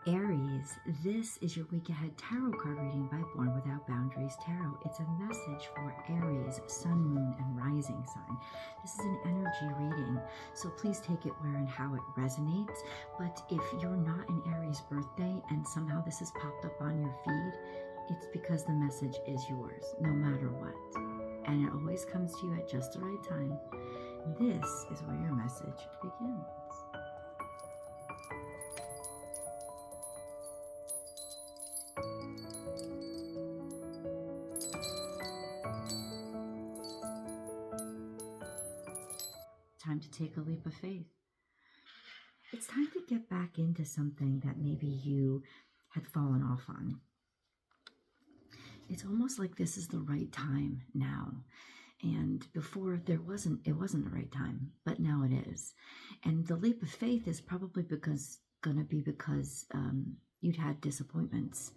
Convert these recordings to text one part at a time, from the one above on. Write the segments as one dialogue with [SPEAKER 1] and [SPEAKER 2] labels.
[SPEAKER 1] Aries, this is your week ahead tarot card reading by Born Without Boundaries Tarot. It's a message for Aries, sun, moon, and rising sign. This is an energy reading, so please take it where and how it resonates. But if you're not an Aries birthday and somehow this has popped up on your feed, it's because the message is yours, no matter what. And it always comes to you at just the right time. This is where your message begins. Time to take a leap of faith. It's time to get back into something that maybe you had fallen off on. It's almost like this is the right time now. And before it wasn't the right time, but now it is. And the leap of faith is probably because you'd had disappointments.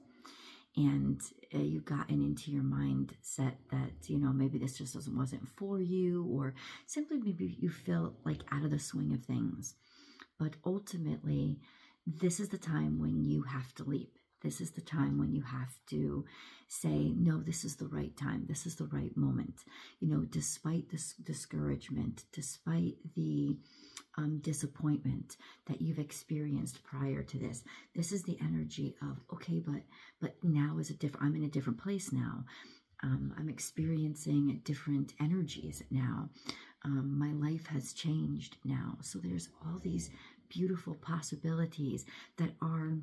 [SPEAKER 1] And you've gotten into your mindset that, maybe this just wasn't for you, or simply maybe you feel like out of the swing of things. But ultimately, this is the time when you have to leap. This is the time when you have to say, no, this is the right time. This is the right moment. Despite this discouragement, despite the disappointment that you've experienced prior to this, this is the energy of, okay, but now is I'm in a different place now. I'm experiencing different energies now. My life has changed now. So there's all these beautiful possibilities that are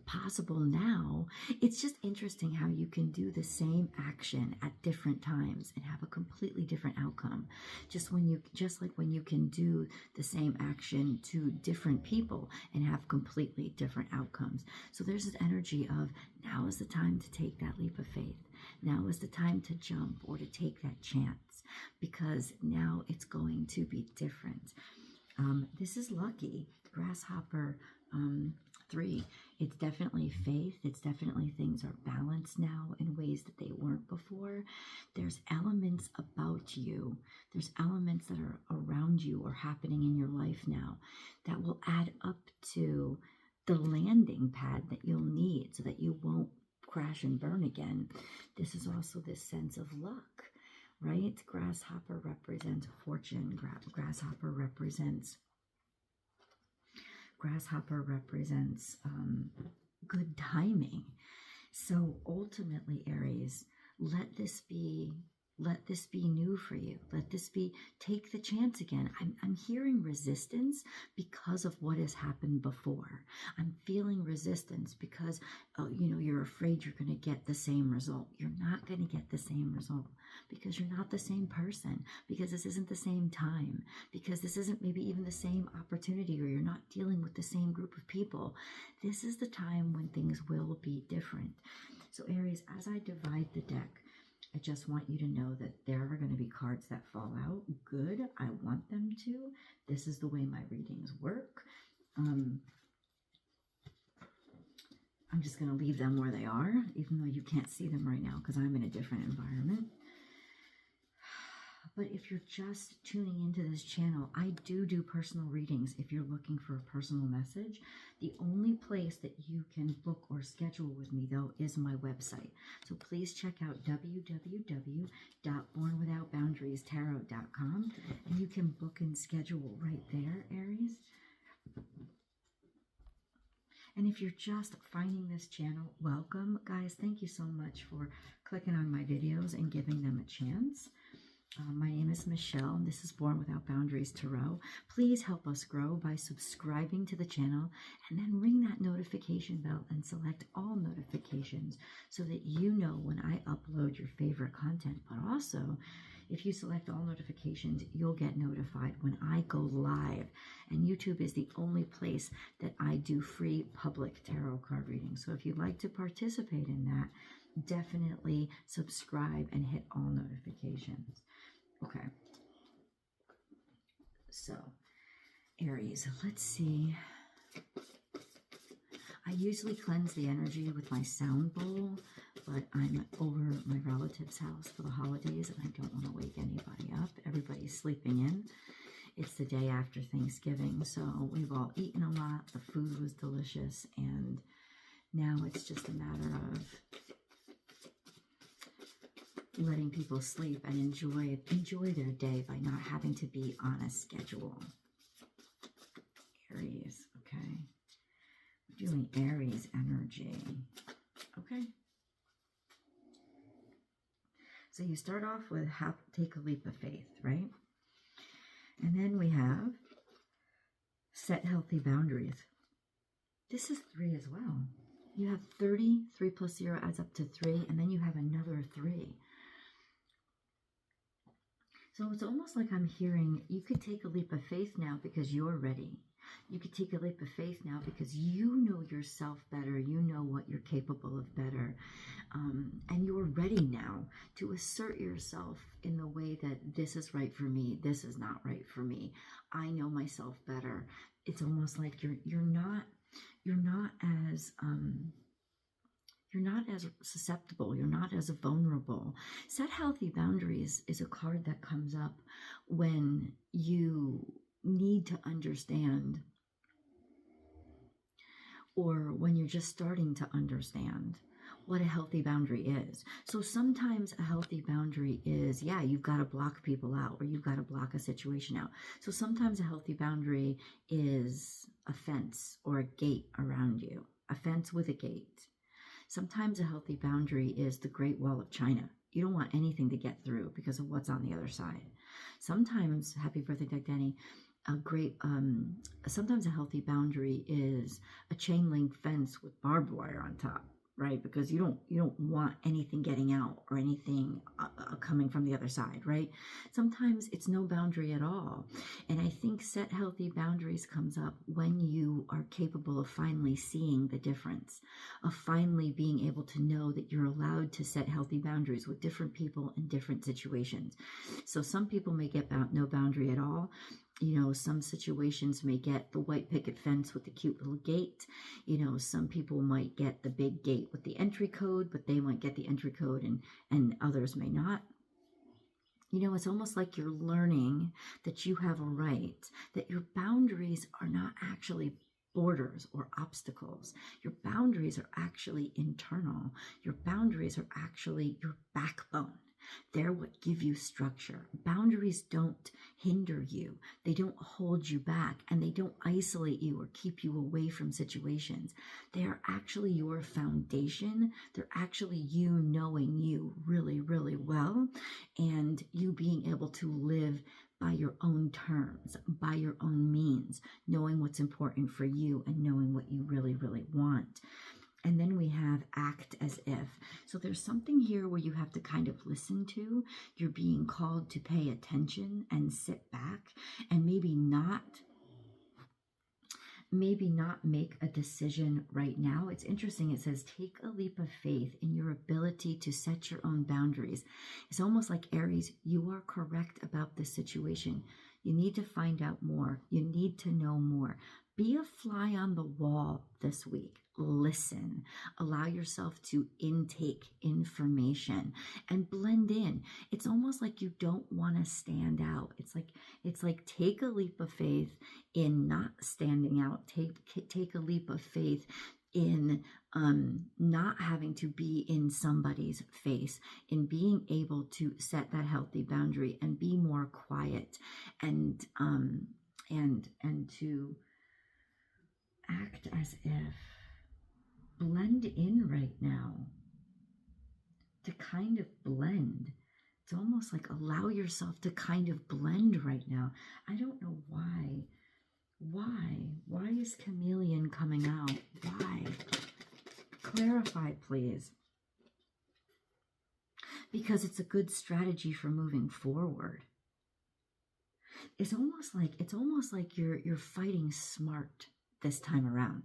[SPEAKER 1] possible now. It's just interesting how you can do the same action at different times and have a completely different outcome. Just like when you can do the same action to different people and have completely different outcomes. So there's this energy of now is the time to take that leap of faith. Now is the time to jump or to take that chance, because now it's going to be different. This is lucky. Grasshopper 3. It's definitely faith. It's definitely things are balanced now in ways that they weren't before. There's elements about you. There's elements that are around you or happening in your life now that will add up to the landing pad that you'll need so that you won't crash and burn again. This is also this sense of luck, right? Grasshopper represents fortune. Grasshopper represents good timing. So ultimately, Aries, let this be new for you. Take the chance again. I'm hearing resistance because of what has happened before. I'm feeling resistance because, you're afraid you're going to get the same result. You're not going to get the same result because you're not the same person, because this isn't the same time, because this isn't maybe even the same opportunity, or you're not dealing with the same group of people. This is the time when things will be different. So Aries, as I divide the deck, I just want you to know that there are going to be cards that fall out. Good. I want them to. This is the way my readings work. I'm just going to leave them where they are, even though you can't see them right now because I'm in a different environment. But if you're just tuning into this channel, I do personal readings. If you're looking for a personal message, the only place that you can book or schedule with me, though, is my website. So please check out www.bornwithoutboundariestarot.com, and you can book and schedule right there, Aries. And if you're just finding this channel, welcome. Guys, thank you so much for clicking on my videos and giving them a chance. My name is Michelle, and this is Born Without Boundaries Tarot. Please help us grow by subscribing to the channel, and then ring that notification bell and select all notifications so that you know when I upload your favorite content. But also, if you select all notifications, you'll get notified when I go live. And YouTube is the only place that I do free public tarot card readings. So if you'd like to participate in that, definitely subscribe and hit all notifications. Okay. So, Aries, let's see. I usually cleanse the energy with my sound bowl, but I'm over my relative's house for the holidays and I don't want to wake anybody up. Everybody's sleeping in. It's the day after Thanksgiving, so we've all eaten a lot. The food was delicious. delicious, and now it's just a matter of letting people sleep and enjoy their day by not having to be on a schedule. Aries, okay. We're doing Aries energy. Okay. So you start off with take a leap of faith, right? And then we have set healthy boundaries. This is 3 as well. You have 30, 3 plus 0 adds up to 3, and then you have another 3. So it's almost like I'm hearing you could take a leap of faith now because you're ready. You could take a leap of faith now because you know yourself better. You know what you're capable of better. And you're ready now to assert yourself in the way that this is right for me. This is not right for me. I know myself better. It's almost like you're not as susceptible. You're not as vulnerable. Set healthy boundaries is a card that comes up when you need to understand, or when you're just starting to understand what a healthy boundary is. So sometimes a healthy boundary is, yeah, you've got to block people out, or you've got to block a situation out. So sometimes a healthy boundary is a fence or a gate around you, a fence with a gate. Sometimes a healthy boundary is the Great Wall of China. You don't want anything to get through because of what's on the other side. Sometimes, happy birthday, Doug Denny, sometimes a healthy boundary is a chain link fence with barbed wire on top, right? Because you don't want anything getting out or anything coming from the other side, right? Sometimes it's no boundary at all. And I think set healthy boundaries comes up when you are capable of finally seeing the difference, of finally being able to know that you're allowed to set healthy boundaries with different people in different situations. So some people may get no boundary at all. You know, some situations may get the white picket fence with the cute little gate. You know, some people might get the big gate with the entry code, but they might get the entry code and others may not. You know, it's almost like you're learning that you have a right, that your boundaries are not actually borders or obstacles. Your boundaries are actually internal. Your boundaries are actually your backbone. They're what give you structure. Boundaries don't hinder you. They don't hold you back, and they don't isolate you or keep you away from situations. They are actually your foundation. They're actually you knowing you really, really well, and you being able to live by your own terms, by your own means, knowing what's important for you and knowing what you really, really want. And then we have act as if. So there's something here where you have to kind of listen to. You're being called to pay attention and sit back and maybe not make a decision right now. It's interesting. It says, take a leap of faith in your ability to set your own boundaries. It's almost like, Aries, you are correct about this situation. You need to find out more. You need to know more. Be a fly on the wall this week. Listen, allow yourself to intake information and blend in. It's almost like you don't want to stand out. It's like take a leap of faith in not standing out. Take a leap of faith in not having to be in somebody's face, in being able to set that healthy boundary and be more quiet and to act as if. Blend in right now. To kind of blend. It's almost like allow yourself to kind of blend right now. I don't know why. Why is chameleon coming out? Why? Clarify, please. Because it's a good strategy for moving forward. It's almost like you're fighting smart this time around.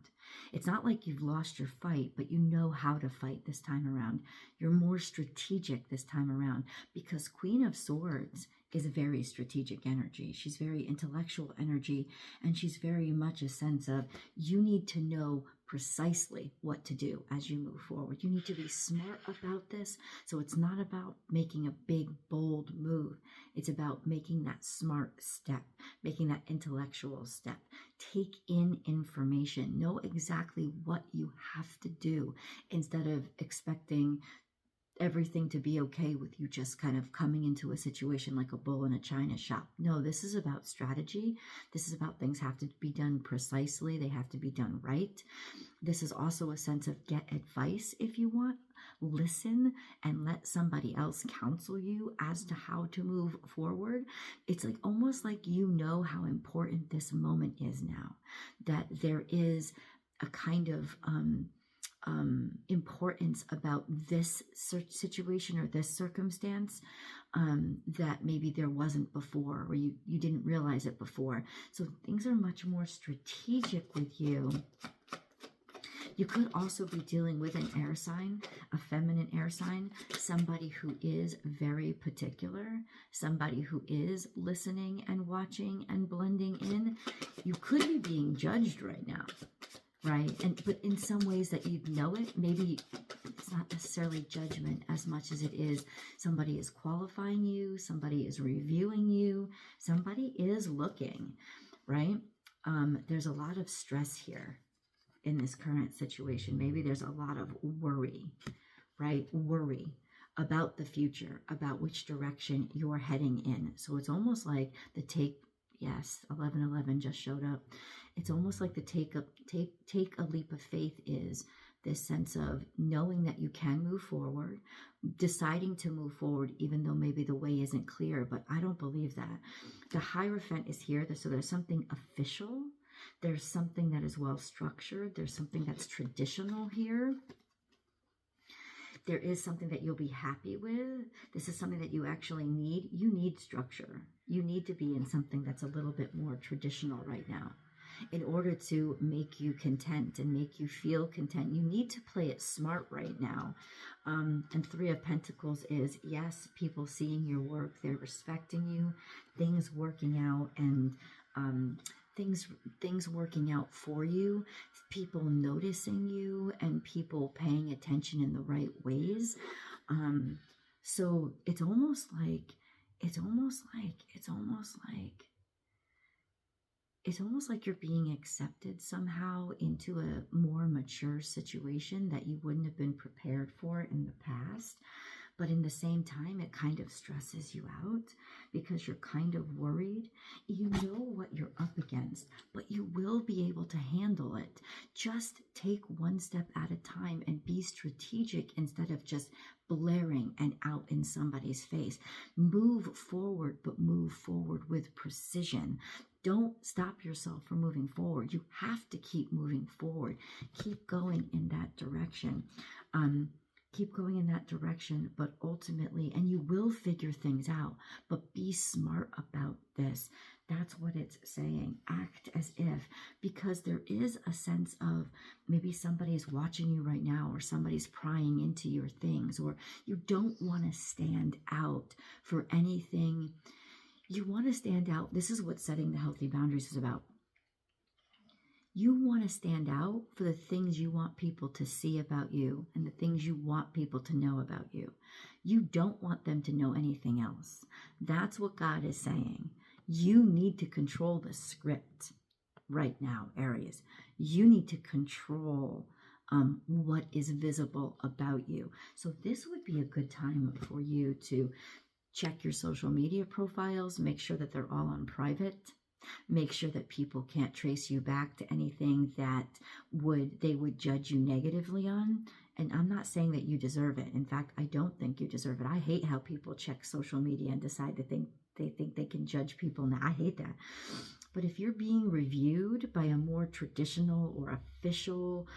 [SPEAKER 1] It's not like you've lost your fight, but you know how to fight this time around. You're more strategic this time around, because Queen of Swords is a very strategic energy. She's very intellectual energy, and she's very much a sense of you need to know precisely what to do as you move forward. You need to be smart about this. So it's not about making a big, bold move. It's about making that smart step, making that intellectual step. Take in information. Know exactly what you have to do instead of expecting everything to be okay with you just kind of coming into a situation like a bull in a china shop. No, this is about strategy. This is about things have to be done precisely. They have to be done right. This is also a sense of get advice if you want. Listen and let somebody else counsel you as to how to move forward. It's like almost like you know how important this moment is now, that there is a kind of importance about this situation or this circumstance that maybe there wasn't before, or you didn't realize it before. So things are much more strategic with you. You could also be dealing with an air sign, a feminine air sign, somebody who is very particular, somebody who is listening and watching and blending in. You could be being judged right now, right? But in some ways that you'd know it, maybe it's not necessarily judgment as much as it is somebody is qualifying you, somebody is reviewing you, somebody is looking, right? There's a lot of stress here in this current situation. Maybe there's a lot of worry, right? Worry about the future, about which direction you're heading in. So it's almost like the yes, 1111 just showed up. It's almost like the take a leap of faith is this sense of knowing that you can move forward, deciding to move forward, even though maybe the way isn't clear. But I don't believe that. The Hierophant is here, so there's something official. There's something that is well structured. There's something that's traditional here. There is something that you'll be happy with. This is something that you actually need. You need structure. You need to be in something that's a little bit more traditional right now. In order to make you content and make you feel content, you need to play it smart right now. And Three of Pentacles is, yes, people seeing your work, they're respecting you, things working out, and things working out for you, people noticing you, and people paying attention in the right ways. So it's almost like you're being accepted somehow into a more mature situation that you wouldn't have been prepared for in the past. But in the same time, it kind of stresses you out because you're kind of worried. You know what you're up against, but you will be able to handle it. Just take one step at a time and be strategic instead of just blaring and out in somebody's face. Move forward, but move forward with precision. Don't stop yourself from moving forward. You have to keep moving forward. Keep going in that direction. Keep going in that direction, but ultimately, and you will figure things out, but be smart about this. That's what it's saying. Act as if, because there is a sense of maybe somebody's watching you right now, or somebody's prying into your things, or you don't want to stand out for anything. You want to stand out. This is what setting the healthy boundaries is about. You want to stand out for the things you want people to see about you and the things you want people to know about you. You don't want them to know anything else. That's what God is saying. You need to control the script right now, Aries. You need to control what is visible about you. So this would be a good time for you to check your social media profiles, make sure that they're all on private. Make sure that people can't trace you back to anything that they would judge you negatively on. And I'm not saying that you deserve it. In fact, I don't think you deserve it. I hate how people check social media and decide to think they can judge people now. I hate that. But if you're being reviewed by a more traditional or official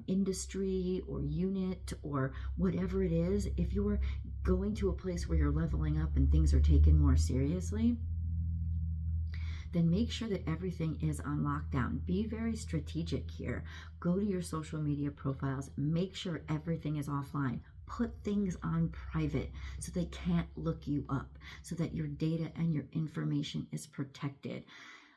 [SPEAKER 1] industry or unit or whatever it is, if you're going to a place where you're leveling up and things are taken more seriously, then make sure that everything is on lockdown. Be very strategic here. Go to your social media profiles. Make sure everything is offline. Put things on private so they can't look you up, so that your data and your information is protected.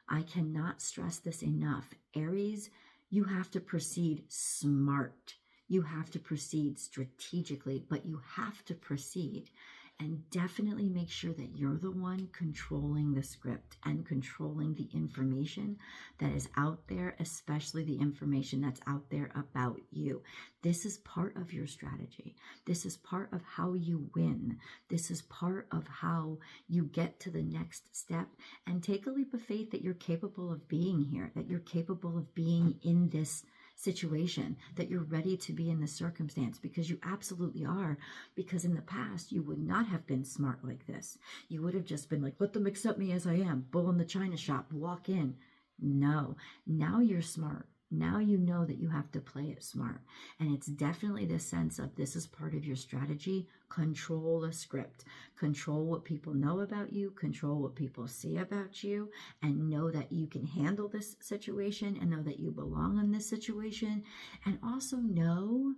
[SPEAKER 1] I cannot stress this enough. Aries, You have to proceed smart. You have to proceed strategically, but you have to proceed. And definitely make sure that you're the one controlling the script and controlling the information that is out there, especially the information that's out there about you. This is part of your strategy. This is part of how you win. This is part of how you get to the next step and take a leap of faith that you're capable of being here, that you're capable of being in this situation, that you're ready to be in the circumstance, because you absolutely are. Because in the past, you would not have been smart like this. You would have just been like, let them accept me as I am, bull in the china shop, walk in. No, now you're smart. Now you know that you have to play it smart. And it's definitely the sense of this is part of your strategy. Control the script. Control what people know about you. Control what people see about you. And know that you can handle this situation and know that you belong in this situation. And also know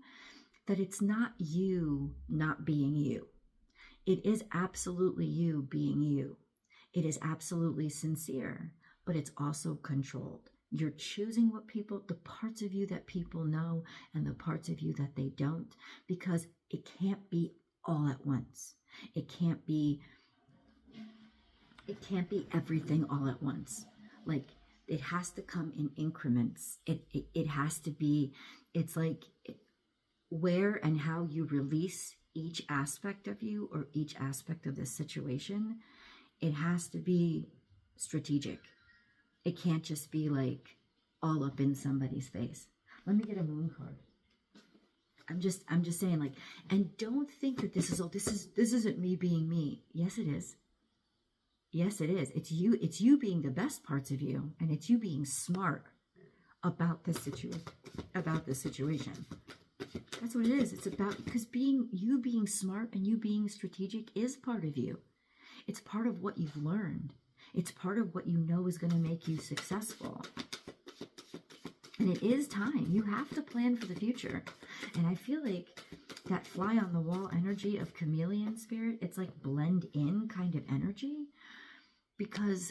[SPEAKER 1] that it's not you not being you. It is absolutely you being you. It is absolutely sincere, but it's also controlled. You're choosing what people, the parts of you that people know and the parts of you that they don't, because it can't be all at once. It can't be everything all at once. Like, it has to come in increments. It has to be, it's like where and how you release each aspect of you or each aspect of this situation. It has to be strategic. It can't just be like all up in somebody's face. Let me get a moon card. I'm just saying, like, and don't think that this isn't me being me. Yes, it is. Yes, it is. It's you being the best parts of you, and it's you being smart about this situation. That's what it is. It's about, because being smart and you being strategic is part of you. It's part of what you've learned. It's part of what you know is going to make you successful. And it is time. You have to plan for the future. And I feel like that fly on the wall energy of chameleon spirit, it's like blend in kind of energy. Because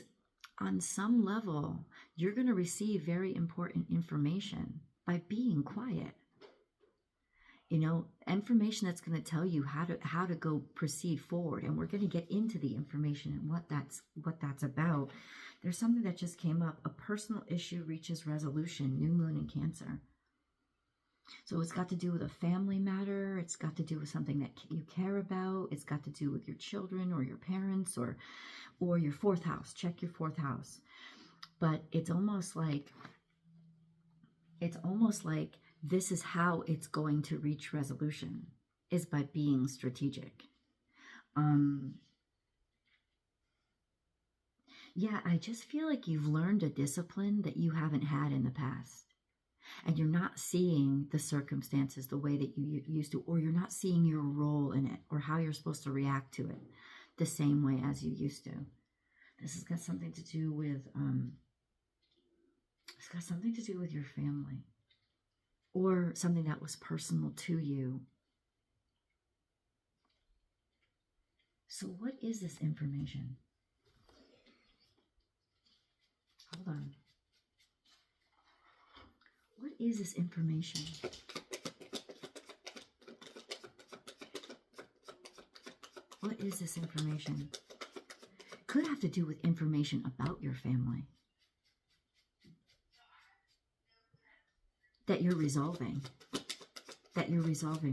[SPEAKER 1] on some level, you're going to receive very important information by being quiet. You know, information that's going to tell you how to go proceed forward. And we're going to get into the information and what that's about. There's something that just came up. A personal issue reaches resolution. New moon in Cancer. So it's got to do with a family matter. It's got to do with something that you care about. It's got to do with your children or your parents or your fourth house. Check your fourth house. But it's almost like this is how it's going to reach resolution, is by being strategic. Yeah, I just feel like you've learned a discipline that you haven't had in the past. And you're not seeing the circumstances the way that you used to, or you're not seeing your role in it or how you're supposed to react to it the same way as you used to. This has got something to do with, your family. Or something that was personal to you. So what is this information? Hold on. What is this information? What is this information? Could have to do with information about your family that you're resolving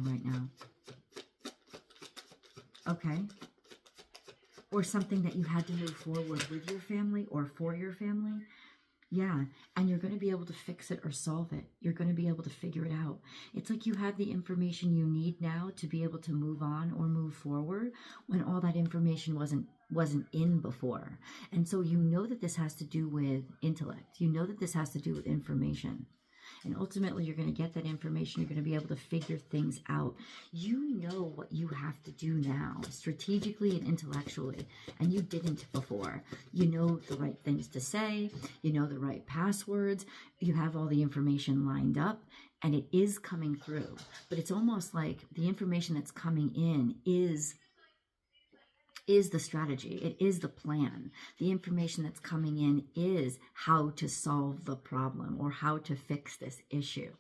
[SPEAKER 1] right now. Okay. Or something that you had to move forward with your family or for your family. Yeah, and you're going to be able to fix it or solve it. You're going to be able to figure it out. It's like you have the information you need now to be able to move on or move forward when all that information wasn't in before. And so you know that this has to do with intellect. You know that this has to do with information. And ultimately, you're going to get that information. You're going to be able to figure things out. You know what you have to do now, strategically and intellectually, and you didn't before. You know the right things to say. You know the right passwords. You have all the information lined up, and it is coming through. But it's almost like the information that's coming in is is the strategy. It is the plan. The information that's coming in is how to solve the problem or how to fix this issue,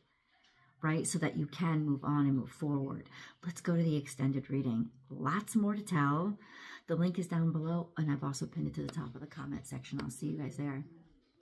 [SPEAKER 1] right? So that you can move on and move forward. Let's go to the extended reading. Lots more to tell. The link is down below, and I've also pinned it to the top of the comment section. I'll see you guys there.